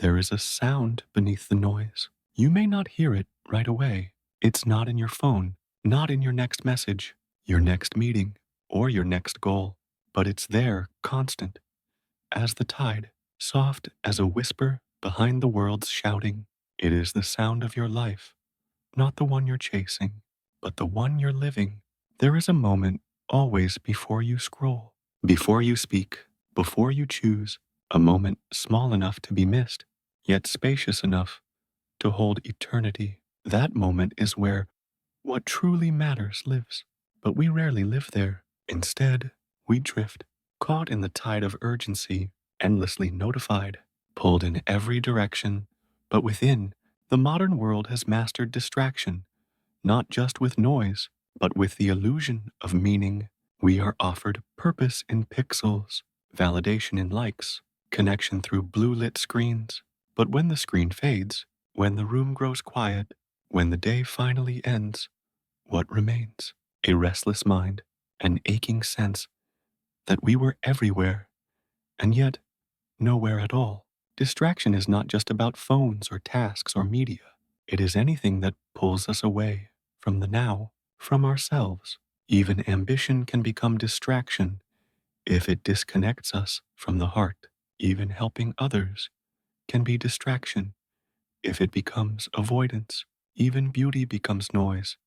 There is a sound beneath the noise. You may not hear it right away. It's not in your phone, not in your next message, your next meeting, or your next goal, but it's there, constant, as the tide, soft as a whisper behind the world's shouting. It is the sound of your life, not the one you're chasing, but the one you're living. There is a moment always before you scroll, before you speak, before you choose, a moment small enough to be missed, yet spacious enough to hold eternity. That moment is where what truly matters lives, but we rarely live there. Instead, we drift, caught in the tide of urgency, endlessly notified, pulled in every direction. But within, the modern world has mastered distraction, not just with noise, but with the illusion of meaning. We are offered purpose in pixels, validation in likes, connection through blue-lit screens. But when the screen fades, when the room grows quiet, when the day finally ends, what remains? A restless mind, an aching sense that we were everywhere, and yet nowhere at all. Distraction is not just about phones or tasks or media. It is anything that pulls us away from the now, from ourselves. Even ambition can become distraction if it disconnects us from the heart. Even helping others can be distraction if it becomes avoidance. Even beauty becomes noise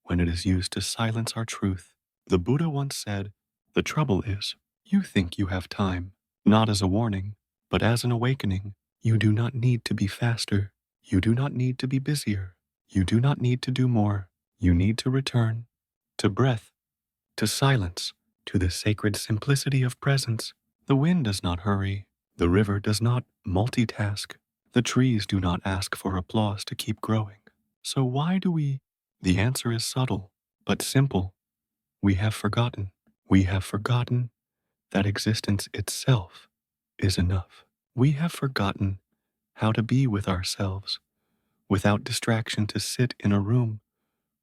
when it is used to silence our truth. The Buddha once said, "The trouble is, you think you have time, not as a warning, but as an awakening. You do not need to be faster. You do not need to be busier. You do not need to do more. You need to return to breath, to silence, to the sacred simplicity of presence. The wind does not hurry. The river does not multitask. The trees do not ask for applause to keep growing. So why do we? The answer is subtle, but simple. We have forgotten. We have forgotten that existence itself is enough. We have forgotten how to be with ourselves without distraction, to sit in a room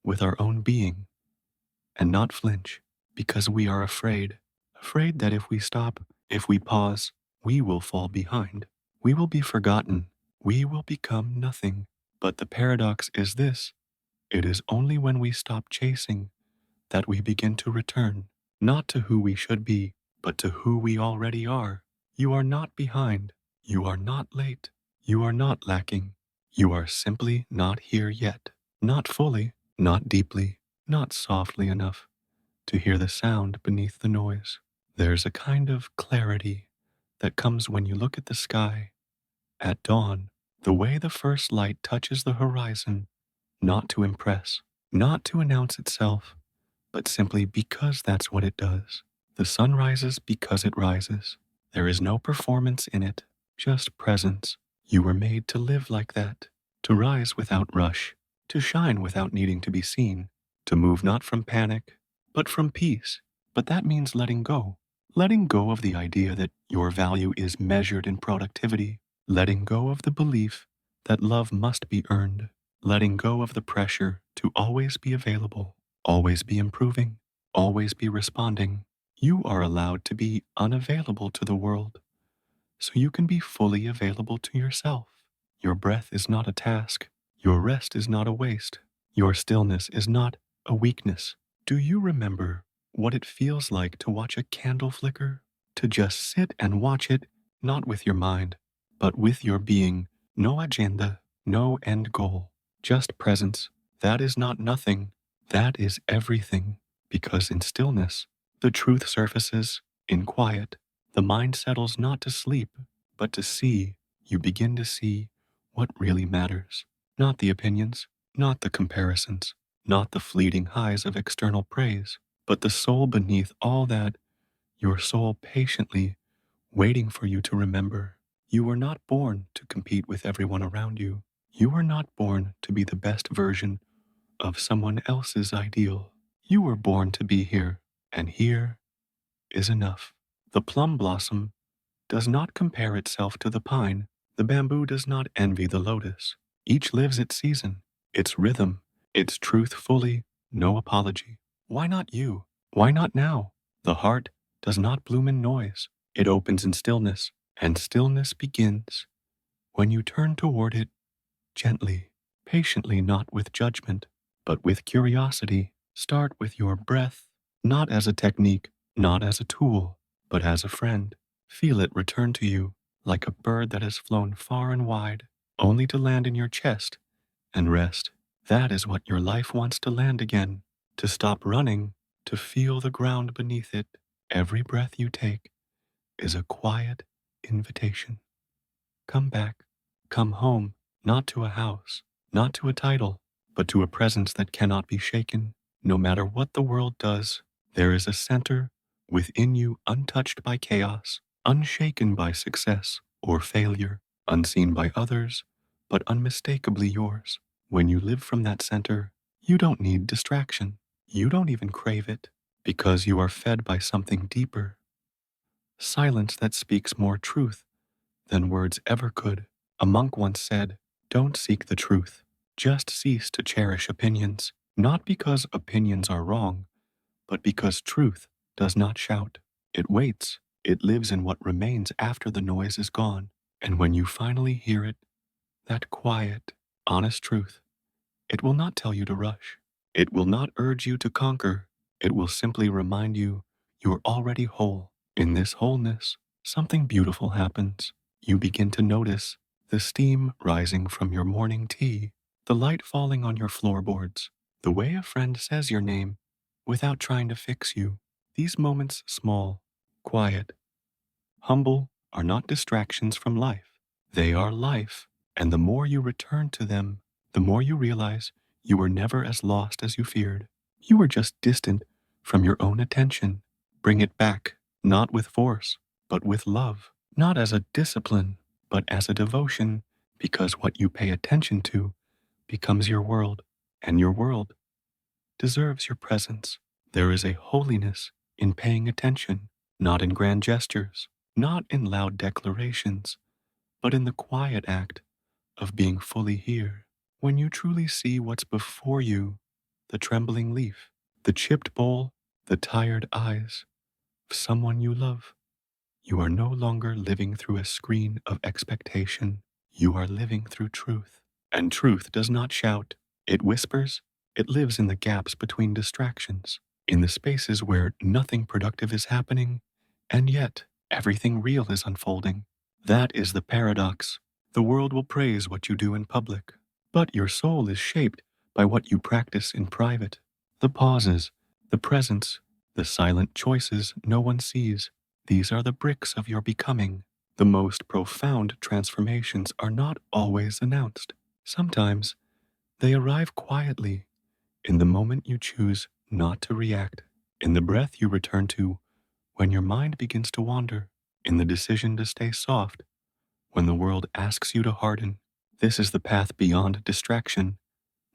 with our own being and not flinch because we are afraid. Afraid that if we stop, if we pause, we will fall behind. We will be forgotten. We will become nothing. But the paradox is this: it is only when we stop chasing that we begin to return, not to who we should be, but to who we already are. You are not behind. You are not late. You are not lacking. You are simply not here yet. Not fully, not deeply, not softly enough to hear the sound beneath the noise. There's a kind of clarity that comes when you look at the sky at dawn, the way the first light touches the horizon, not to impress, not to announce itself, but simply because that's what it does. The sun rises because it rises. There is no performance in it, just presence. You were made to live like that, to rise without rush, to shine without needing to be seen, to move not from panic, but from peace. But that means letting go of the idea that your value is measured in productivity, letting go of the belief that love must be earned, letting go of the pressure to always be available, always be improving, always be responding. You are allowed to be unavailable to the world, so you can be fully available to yourself. Your breath is not a task. Your rest is not a waste. Your stillness is not a weakness. Do you remember what it feels like to watch a candle flicker? To just sit and watch it, not with your mind, but with your being. No agenda, no end goal, just presence. That is not nothing. That is everything. Because in stillness, the truth surfaces. In quiet, the mind settles not to sleep, but to see. You begin to see what really matters. Not the opinions, not the comparisons, not the fleeting highs of external praise, but the soul beneath all that, your soul patiently waiting for you to remember. You were not born to compete with everyone around you. You were not born to be the best version of someone else's ideal. You were born to be here, and here is enough. The plum blossom does not compare itself to the pine. The bamboo does not envy the lotus. Each lives its season, its rhythm, its truth fully, no apology. Why not you? Why not now? The heart does not bloom in noise. It opens in stillness, and stillness begins When you turn toward it, gently, patiently, not with judgment, but with curiosity, start with your breath, not as a technique, not as a tool, but as a friend. Feel it return to you like a bird that has flown far and wide, only to land in your chest and rest. That is what your life wants to land again, to stop running, to feel the ground beneath it. Every breath you take is a quiet invitation. Come back, come home, not to a house, not to a title, but to a presence that cannot be shaken. No matter what the world does, there is a center within you untouched by chaos, unshaken by success or failure, unseen by others, but unmistakably yours. When you live from that center, you don't need distraction. You don't even crave it, because you are fed by something deeper. Silence that speaks more truth than words ever could. A monk once said, "Don't seek the truth. Just cease to cherish opinions, not because opinions are wrong, but because truth does not shout. It waits. It lives in what remains after the noise is gone. And when you finally hear it, that quiet, honest truth, it will not tell you to rush. It will not urge you to conquer. It will simply remind you are already whole. In this wholeness, something beautiful happens. You begin to notice the steam rising from your morning tea, the light falling on your floorboards, the way a friend says your name without trying to fix you. These moments, small, quiet, humble, are not distractions from life. They are life, and the more you return to them, the more you realize you were never as lost as you feared. You were just distant from your own attention. Bring it back, not with force, but with love, not as a discipline, but as a devotion, because what you pay attention to becomes your world, and your world deserves your presence. There is a holiness in paying attention, not in grand gestures, not in loud declarations, but in the quiet act of being fully here. When you truly see what's before you, the trembling leaf, the chipped bowl, the tired eyes of someone you love, you are no longer living through a screen of expectation. You are living through truth. And truth does not shout. It whispers. It lives in the gaps between distractions, in the spaces where nothing productive is happening, and yet everything real is unfolding. That is the paradox. The world will praise what you do in public, but your soul is shaped by what you practice in private. The pauses, the presence, the silent choices no one sees. These are the bricks of your becoming. The most profound transformations are not always announced. Sometimes they arrive quietly, in the moment you choose not to react, in the breath you return to when your mind begins to wander, in the decision to stay soft when the world asks you to harden. This is the path beyond distraction,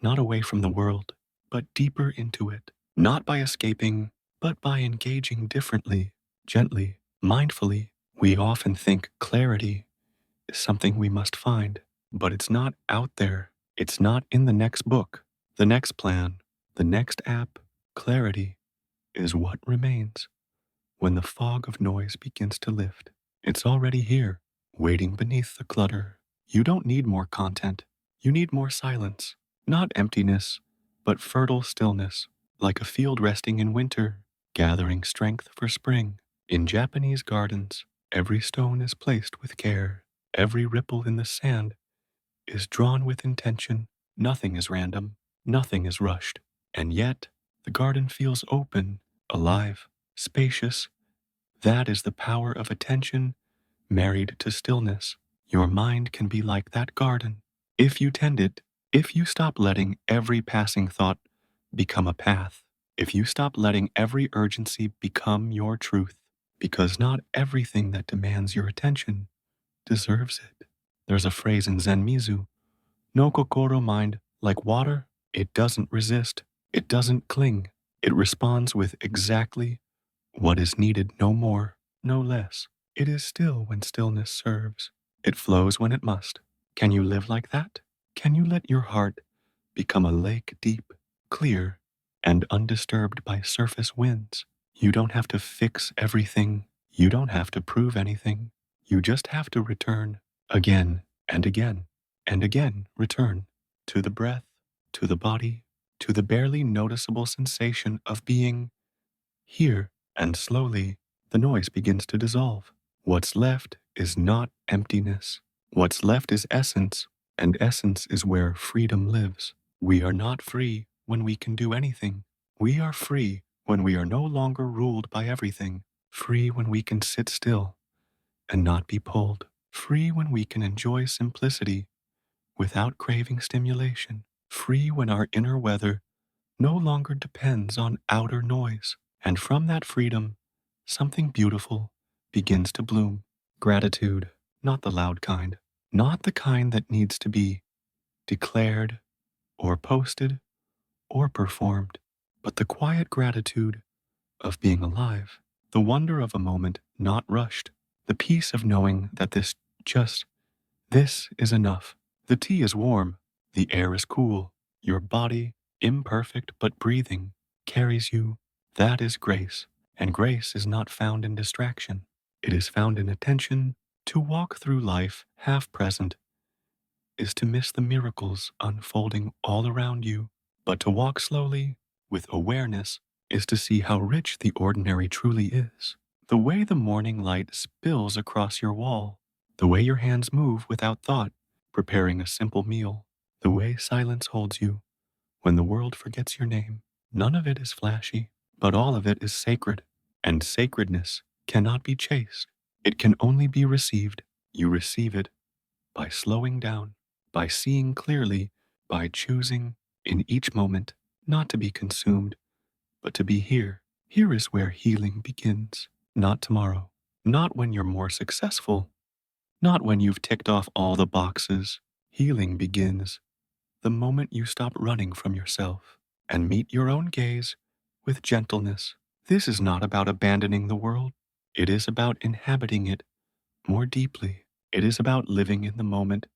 not away from the world, but deeper into it, not by escaping, but by engaging differently, gently, mindfully. We often think clarity is something we must find, but it's not out there. It's not in the next book, the next plan, the next app. Clarity is what remains when the fog of noise begins to lift. It's already here, waiting beneath the clutter. You don't need more content. You need more silence. Not emptiness, but fertile stillness, like a field resting in winter, gathering strength for spring. In Japanese gardens, every stone is placed with care. Every ripple in the sand is drawn with intention. Nothing is random. Nothing is rushed. And yet, the garden feels open, alive, spacious. That is the power of attention married to stillness. Your mind can be like that garden. If you tend it, if you stop letting every passing thought become a path, if you stop letting every urgency become your truth, because not everything that demands your attention deserves it. There's a phrase in Zen Mizu, no kokoro mind, like water, it doesn't resist, it doesn't cling, it responds with exactly what is needed, no more, no less. It is still when stillness serves. It flows when it must. Can you live like that? Can you let your heart become a lake deep, clear, and undisturbed by surface winds? You don't have to fix everything. You don't have to prove anything. You just have to return again and again return to the breath, to the body, to the barely noticeable sensation of being here. And slowly, the noise begins to dissolve. What's left is not emptiness. What's left is essence, and essence is where freedom lives. We are not free when we can do anything. We are free when we are no longer ruled by everything. Free when we can sit still and not be pulled. Free when we can enjoy simplicity without craving stimulation. Free when our inner weather no longer depends on outer noise. And from that freedom, something beautiful begins to bloom. Gratitude, not the loud kind, not the kind that needs to be declared or posted or performed, but the quiet gratitude of being alive, the wonder of a moment not rushed, the peace of knowing that this is enough. The tea is warm, the air is cool, your body, imperfect but breathing, carries you. That is grace, and grace is not found in distraction. It is found in attention. To walk through life half present is to miss the miracles unfolding all around you, but to walk slowly with awareness is to see how rich the ordinary truly is. The way the morning light spills across your wall, the way your hands move without thought, preparing a simple meal, the way silence holds you when the world forgets your name. None of it is flashy, but all of it is sacred, and sacredness cannot be chased. It can only be received. You receive it by slowing down, by seeing clearly, by choosing in each moment not to be consumed, but to be here. Here is where healing begins, not tomorrow, not when you're more successful, not when you've ticked off all the boxes. Healing begins the moment you stop running from yourself and meet your own gaze with gentleness. This is not about abandoning the world. It is about inhabiting it more deeply. It is about living in the moment,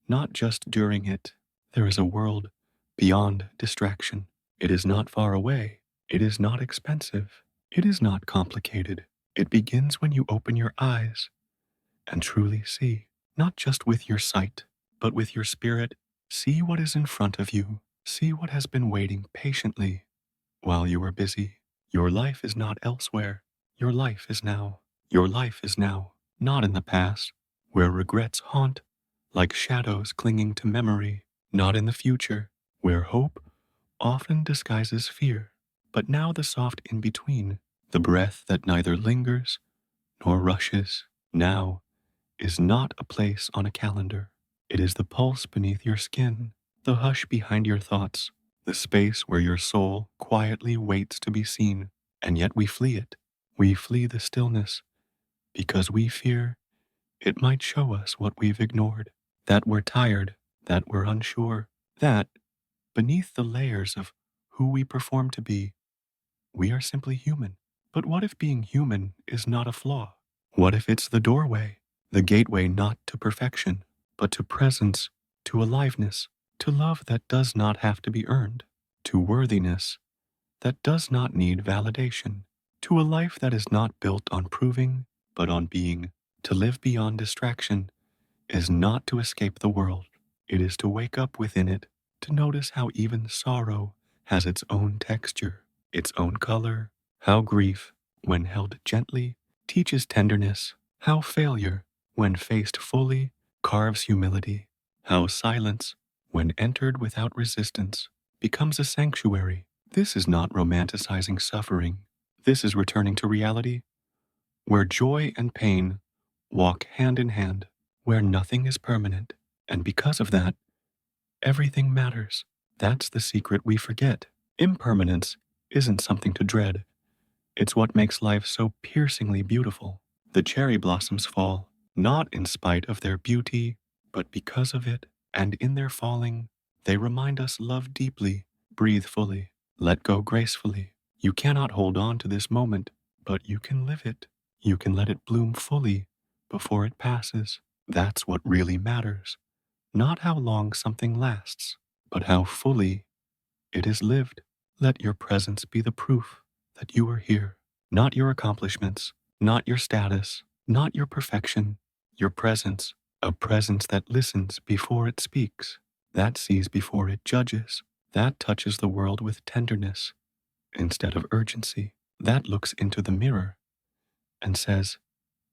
not just during it. There is a world beyond distraction. It is not far away. It is not expensive. It is not complicated. It begins when you open your eyes and truly see, not just with your sight, but with your spirit. See what is in front of you. See what has been waiting patiently while you are busy. Your life is not elsewhere. Your life is now. Your life is now, not in the past, where regrets haunt like shadows clinging to memory, not in the future, where hope often disguises fear, but now the soft in between, the breath that neither lingers nor rushes. Now is not a place on a calendar. It is the pulse beneath your skin, the hush behind your thoughts, the space where your soul quietly waits to be seen. And yet we flee it. We flee the stillness because we fear it might show us what we've ignored, that we're tired, that we're unsure, that beneath the layers of who we perform to be, we are simply human. But what if being human is not a flaw? What if it's the doorway, the gateway not to perfection, but to presence, to aliveness, to love that does not have to be earned, to worthiness that does not need validation, to a life that is not built on proving, but on being? To live beyond distraction is not to escape the world. It is to wake up within it, to notice how even sorrow has its own texture, its own color, how grief, when held gently, teaches tenderness, how failure, when faced fully, carves humility, how silence, when entered without resistance, becomes a sanctuary. This is not romanticizing suffering. This is returning to reality, where joy and pain walk hand in hand, where nothing is permanent, and because of that, everything matters. That's the secret we forget. Impermanence isn't something to dread. It's what makes life so piercingly beautiful. The cherry blossoms fall, not in spite of their beauty, but because of it, and in their falling, they remind us love deeply, breathe fully, let go gracefully. You cannot hold on to this moment, but you can live it. You can let it bloom fully before it passes. That's what really matters. Not how long something lasts, but how fully it is lived. Let your presence be the proof that you are here. Not your accomplishments, not your status, not your perfection. Your presence A presence that listens before it speaks, that sees before it judges, that touches the world with tenderness instead of urgency, that looks into the mirror and says,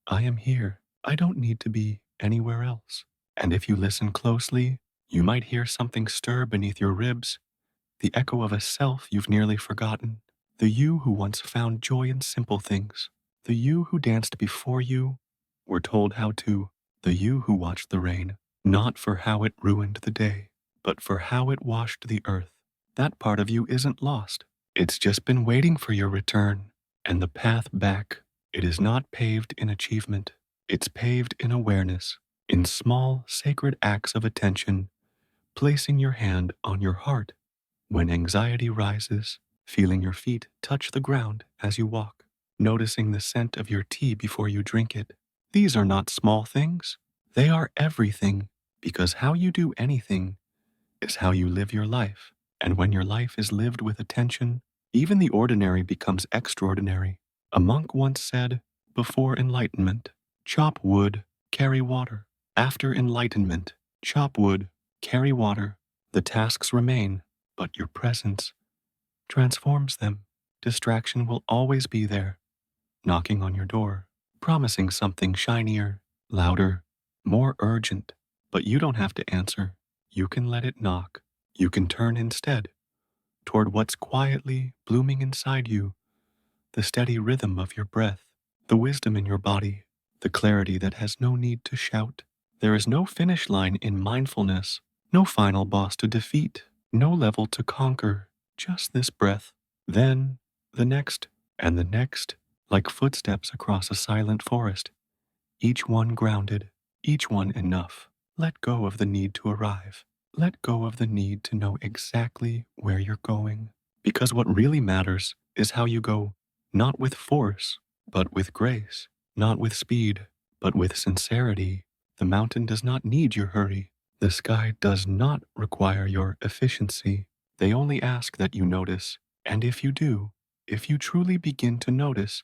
I am here. I don't need to be anywhere else. And if you listen closely, you might hear something stir beneath your ribs, the echo of a self you've nearly forgotten, the you who once found joy in simple things, the you who danced before you were told how to, the you who watched the rain, not for how it ruined the day, but for how it washed the earth. That part of you isn't lost. It's just been waiting for your return. And the path back, it is not paved in achievement. It's paved in awareness, in small, sacred acts of attention, placing your hand on your heart when anxiety rises, feeling your feet touch the ground as you walk, noticing the scent of your tea before you drink it. These are not small things. They are everything, because how you do anything is how you live your life. And when your life is lived with attention, even the ordinary becomes extraordinary. A monk once said, before enlightenment, chop wood, carry water. After enlightenment, chop wood, carry water. The tasks remain, but your presence transforms them. Distraction will always be there, knocking on your door, promising something shinier, louder, more urgent. But you don't have to answer. You can let it knock. You can turn instead toward what's quietly blooming inside you, the steady rhythm of your breath, the wisdom in your body, the clarity that has no need to shout. There is no finish line in mindfulness, no final boss to defeat, no level to conquer, just this breath, then the next, and the next, like footsteps across a silent forest, each one grounded, each one enough. Let go of the need to arrive. Let go of the need to know exactly where you're going. Because what really matters is how you go, not with force, but with grace, not with speed, but with sincerity. The mountain does not need your hurry. The sky does not require your efficiency. They only ask that you notice. And if you do, if you truly begin to notice,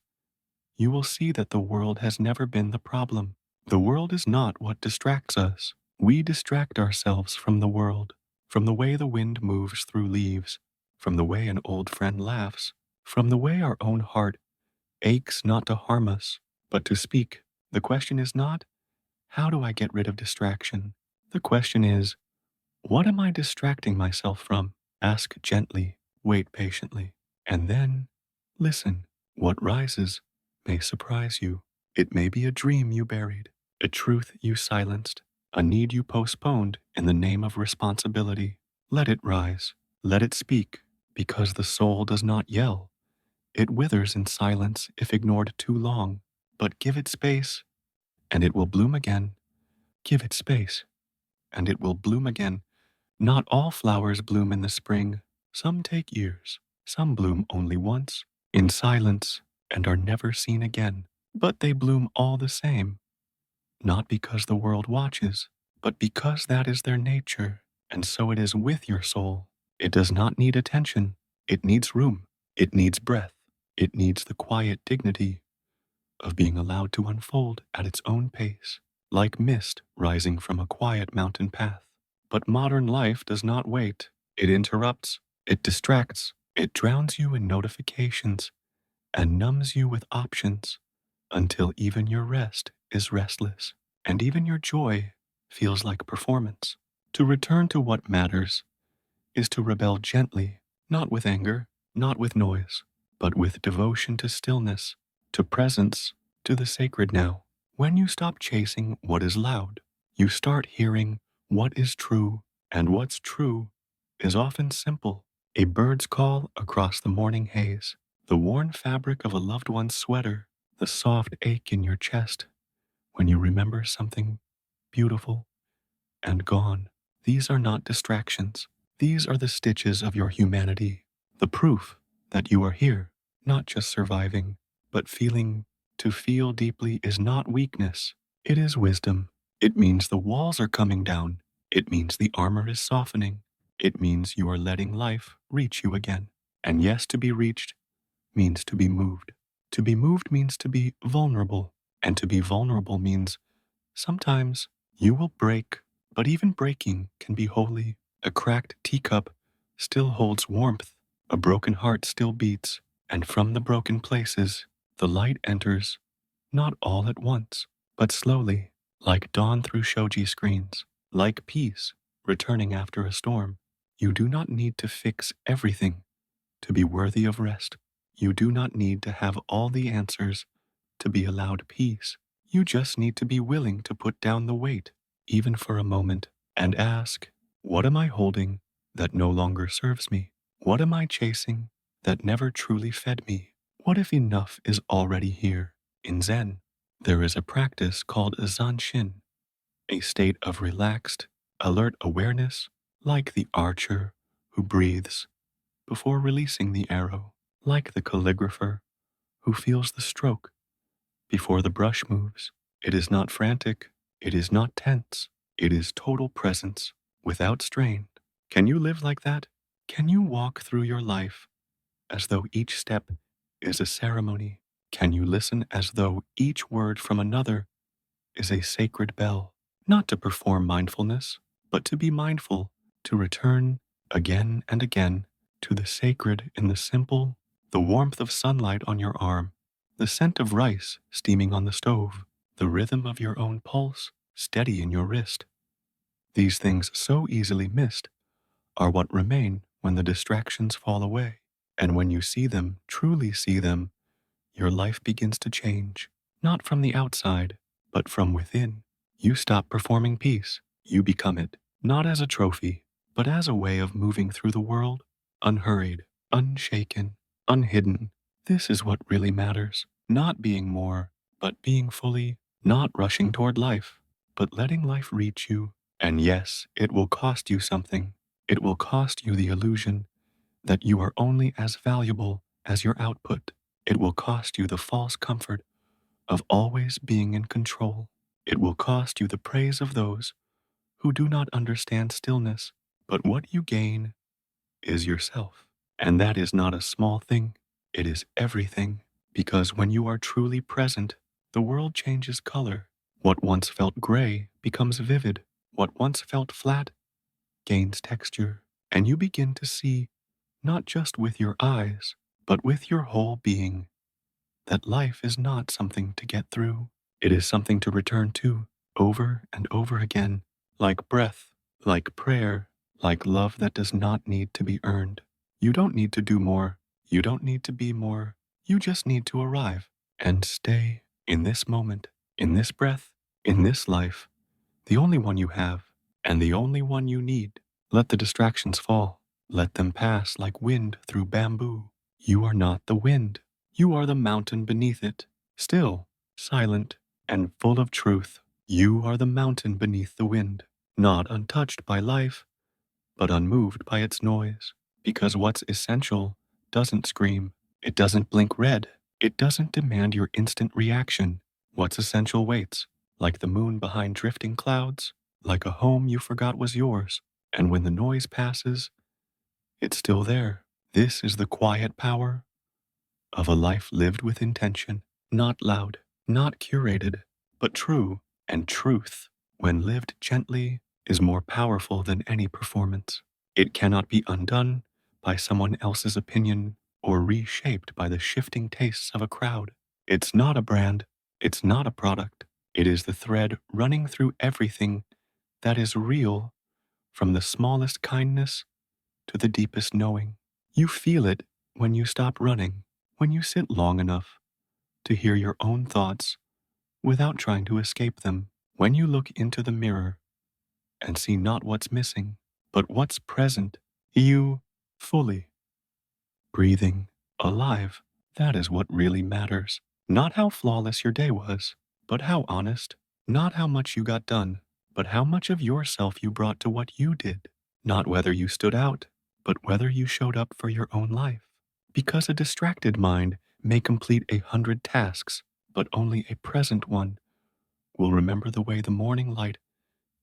you will see that the world has never been the problem. The world is not what distracts us. We distract ourselves from the world, from the way the wind moves through leaves, from the way an old friend laughs, from the way our own heart aches not to harm us, but to speak. The question is not, how do I get rid of distraction? The question is, what am I distracting myself from? Ask gently, wait patiently, and then listen. What rises may surprise you. It may be a dream you buried, a truth you silenced, a need you postponed in the name of responsibility. Let it rise. Let it speak, because the soul does not yell. It withers in silence if ignored too long. But give it space, and it will bloom again. Give it space, and it will bloom again. Not all flowers bloom in the spring. Some take years. Some bloom only once, in silence, and are never seen again. But they bloom all the same, not because the world watches, but because that is their nature. And so it is with your soul. It does not need attention. It needs room. It needs breath. It needs the quiet dignity of being allowed to unfold at its own pace, like mist rising from a quiet mountain path. But modern life does not wait. It interrupts. It distracts. It drowns you in notifications and numbs you with options until even your rest is restless and even your joy feels like performance. To return to what matters is to rebel gently, not with anger, not with noise, but with devotion to stillness, to presence, to the sacred now. When you stop chasing what is loud, you start hearing what is true, and what's true is often simple. A bird's call across the morning haze, the worn fabric of a loved one's sweater, the soft ache in your chest when you remember something beautiful and gone. These are not distractions. These are the stitches of your humanity, the proof that you are here, not just surviving, but feeling. To feel deeply is not weakness. It is wisdom. It means the walls are coming down. It means the armor is softening. It means you are letting life reach you again. And yes, to be reached means to be moved. To be moved means to be vulnerable. And to be vulnerable means sometimes You will break, but even breaking can be holy. A cracked teacup still holds warmth. A broken heart still beats. And from the broken places, the light enters, not all at once, but slowly, like dawn through shoji screens, like peace returning after a storm. You do not need to fix everything to be worthy of rest. You do not need to have all the answers to be allowed peace. You just need to be willing to put down the weight, even for a moment, and ask, what am I holding that no longer serves me? What am I chasing that never truly fed me? What if enough is already here? In Zen, there is a practice called a zanshin, a state of relaxed, alert awareness, like the archer who breathes before releasing the arrow, like the calligrapher who feels the stroke before the brush moves. It is not frantic, it is not tense, it is total presence without strain. Can you live like that? Can you walk through your life as though each step is a ceremony? Can you listen as though each word from another is a sacred bell? Not to perform mindfulness, but to be mindful, to return again and again to the sacred in the simple, the warmth of sunlight on your arm, the scent of rice steaming on the stove, the rhythm of your own pulse steady in your wrist. These things so easily missed are what remain when the distractions fall away. And when you see them, truly see them, your life begins to change, not from the outside, but from within. You stop performing peace. You become it, not as a trophy, but as a way of moving through the world, unhurried, unshaken, unhidden. This is what really matters. Not being more, but being fully, not rushing toward life, but letting life reach you. And yes, it will cost you something. It will cost you the illusion that you are only as valuable as your output. It will cost you the false comfort of always being in control. It will cost you the praise of those who do not understand stillness. But what you gain is yourself. And that is not a small thing. It is everything. Because when you are truly present, the world changes color. What once felt gray becomes vivid. What once felt flat gains texture. And you begin to see, not just with your eyes, but with your whole being, that life is not something to get through. It is something to return to over and over again, like breath, like prayer, like love that does not need to be earned. You don't need to do more. You don't need to be more. You just need to arrive and stay in this moment, in this breath, in this life, the only one you have and the only one you need. Let the distractions fall. Let them pass like wind through bamboo. You are not the wind. You are the mountain beneath it, still, silent, and full of truth. You are the mountain beneath the wind, not untouched by life, but unmoved by its noise. Because what's essential doesn't scream. It doesn't blink red. It doesn't demand your instant reaction. What's essential waits, like the moon behind drifting clouds, like a home you forgot was yours. And when the noise passes, it's still there. This is the quiet power of a life lived with intention, not loud, not curated, but true. And truth, when lived gently, is more powerful than any performance. It cannot be undone by someone else's opinion or reshaped by the shifting tastes of a crowd. It's not a brand. It's not a product. It is the thread running through everything that is real, from the smallest kindness to the deepest knowing. You feel it when you stop running, when you sit long enough to hear your own thoughts without trying to escape them, when you look into the mirror and see not what's missing, but what's present. You fully breathing, alive. That is what really matters. Not how flawless your day was, but how honest. Not how much you got done, but how much of yourself you brought to what you did. Not whether you stood out, but whether you showed up for your own life. Because a distracted mind may complete 100 tasks, but only a present one will remember the way the morning light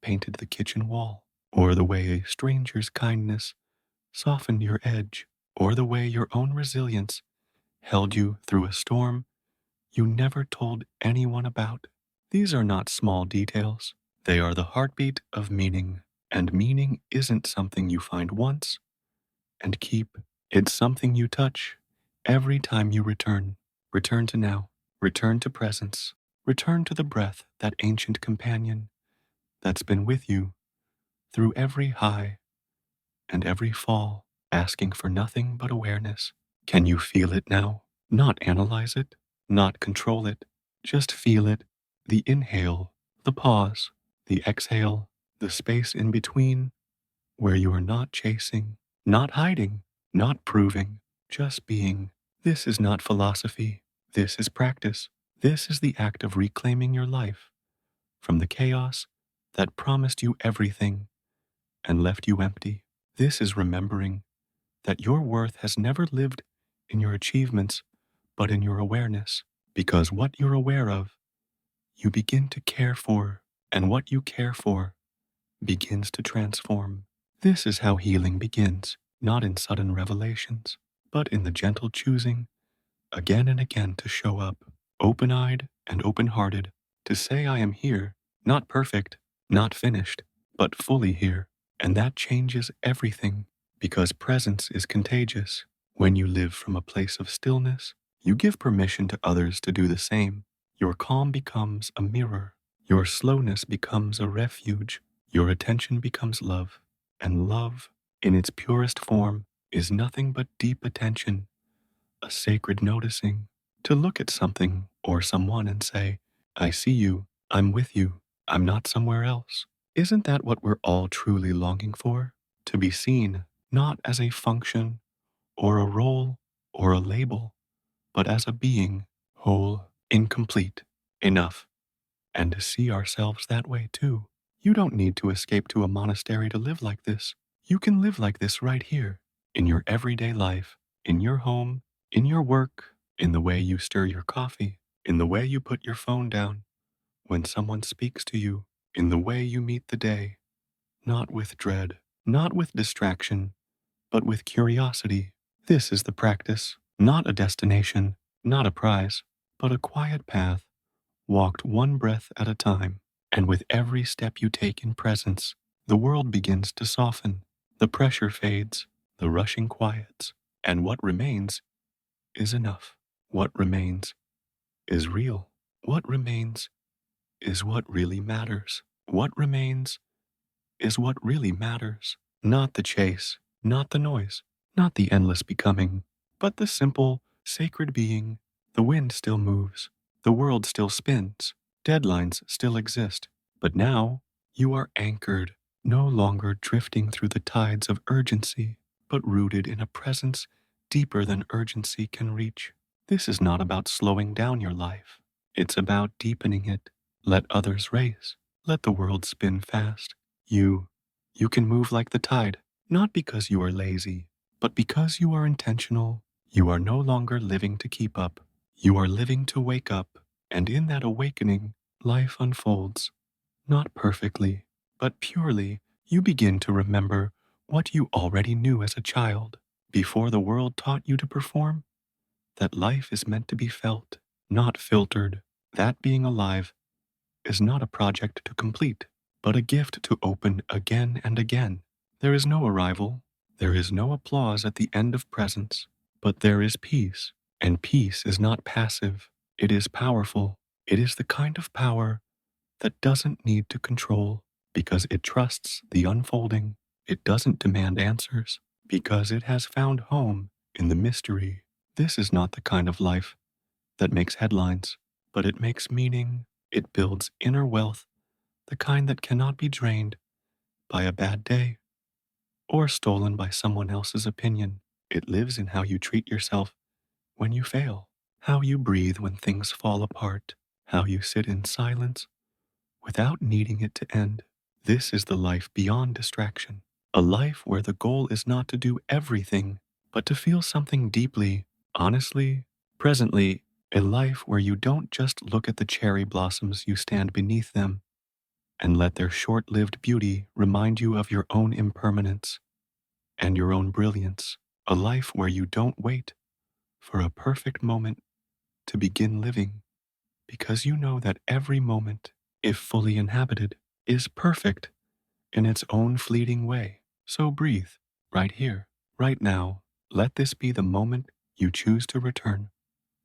painted the kitchen wall, or the way a stranger's kindness softened your edge, or the way your own resilience held you through a storm you never told anyone about. These are not small details. They are the heartbeat of meaning, and meaning isn't something you find once and keep. It's something you touch every time you return. Return to now, return to presence, return to the breath, that ancient companion that's been with you through every high and every fall, asking for nothing but awareness. Can you feel it now? Not analyze it, not control it, just feel it. The inhale, the pause, the exhale, the space in between, where you are not chasing, not hiding, not proving, just being. This is not philosophy. This is practice. This is the act of reclaiming your life from the chaos that promised you everything and left you empty. This is remembering that your worth has never lived in your achievements, but in your awareness. Because what you're aware of, you begin to care for, and what you care for begins to transform. This is how healing begins, not in sudden revelations, but in the gentle choosing again and again to show up, open-eyed and open-hearted, to say I am here, not perfect, not finished, but fully here. And that changes everything, because presence is contagious. When you live from a place of stillness, you give permission to others to do the same. Your calm becomes a mirror. Your slowness becomes a refuge. Your attention becomes love. And love, in its purest form, is nothing but deep attention, a sacred noticing, to look at something or someone and say, I see you, I'm with you, I'm not somewhere else. Isn't that what we're all truly longing for? To be seen, not as a function or a role or a label, but as a being, whole, incomplete, enough, and to see ourselves that way too. You don't need to escape to a monastery to live like this. You can live like this right here, in your everyday life, in your home, in your work, in the way you stir your coffee, in the way you put your phone down when someone speaks to you, in the way you meet the day, not with dread, not with distraction, but with curiosity. This is the practice, not a destination, not a prize, but a quiet path, walked one breath at a time. And with every step you take in presence, the world begins to soften. The pressure fades, the rushing quiets, and what remains is enough. What remains is real. What remains is what really matters. What remains is what really matters. Not the chase, not the noise, not the endless becoming, but the simple, sacred being. The wind still moves, the world still spins, deadlines still exist, but now you are anchored, no longer drifting through the tides of urgency, but rooted in a presence deeper than urgency can reach. This is not about slowing down your life. It's about deepening it. Let others race. Let the world spin fast. You, you can move like the tide, not because you are lazy, but because you are intentional. You are no longer living to keep up. You are living to wake up, and in that awakening, life unfolds. Not perfectly, but purely. You begin to remember what you already knew as a child, before the world taught you to perform, that life is meant to be felt, not filtered. That being alive is not a project to complete, but a gift to open again and again. There is no arrival, there is no applause at the end of presence, but there is peace. And peace is not passive, it is powerful. It is the kind of power that doesn't need to control, because it trusts the unfolding. It doesn't demand answers, because it has found home in the mystery. This is not the kind of life that makes headlines, but it makes meaning. It builds inner wealth, the kind that cannot be drained by a bad day or stolen by someone else's opinion. It lives in how you treat yourself when you fail, how you breathe when things fall apart, how you sit in silence without needing it to end. This is the life beyond distraction, a life where the goal is not to do everything, but to feel something deeply, honestly, presently, a life where you don't just look at the cherry blossoms, you stand beneath them and let their short-lived beauty remind you of your own impermanence and your own brilliance, a life where you don't wait for a perfect moment to begin living, because you know that every moment, if fully inhabited, is perfect in its own fleeting way. So breathe right here, right now. Let this be the moment you choose to return.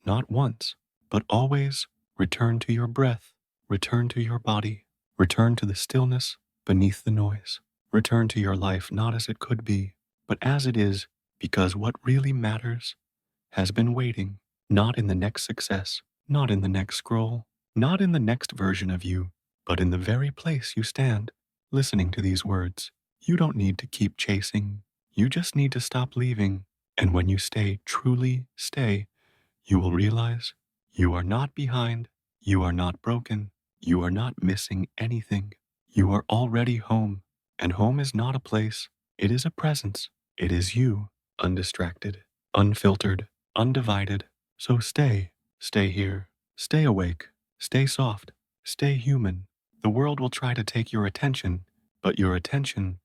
Not once, but always return to your breath, return to your body, return to the stillness beneath the noise. Return to your life not as it could be, but as it is, because what really matters has been waiting, not in the next success, not in the next scroll, not in the next version of you, but in the very place you stand, listening to these words. You don't need to keep chasing. You just need to stop leaving. And when you stay, truly stay, you will realize you are not behind, you are not broken, you are not missing anything. You are already home, and home is not a place, it is a presence. It is you, undistracted, unfiltered, undivided. So stay here, stay awake, stay soft, stay human. The world will try to take your attention, but your attention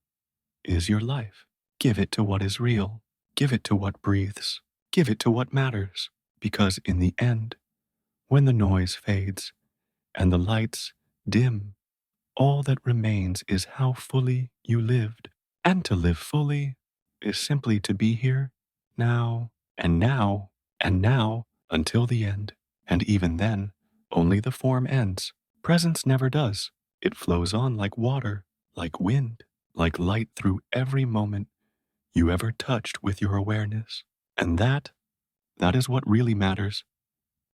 is your life. Give it to what is real. Give it to what breathes. Give it to what matters. Because in the end, when the noise fades and the lights dim, all that remains is how fully you lived. And to live fully is simply to be here, now, and now, and now, until the end. And even then, only the form ends. Presence never does. It flows on like water, like wind, like light through every moment you ever touched with your awareness. And that is what really matters.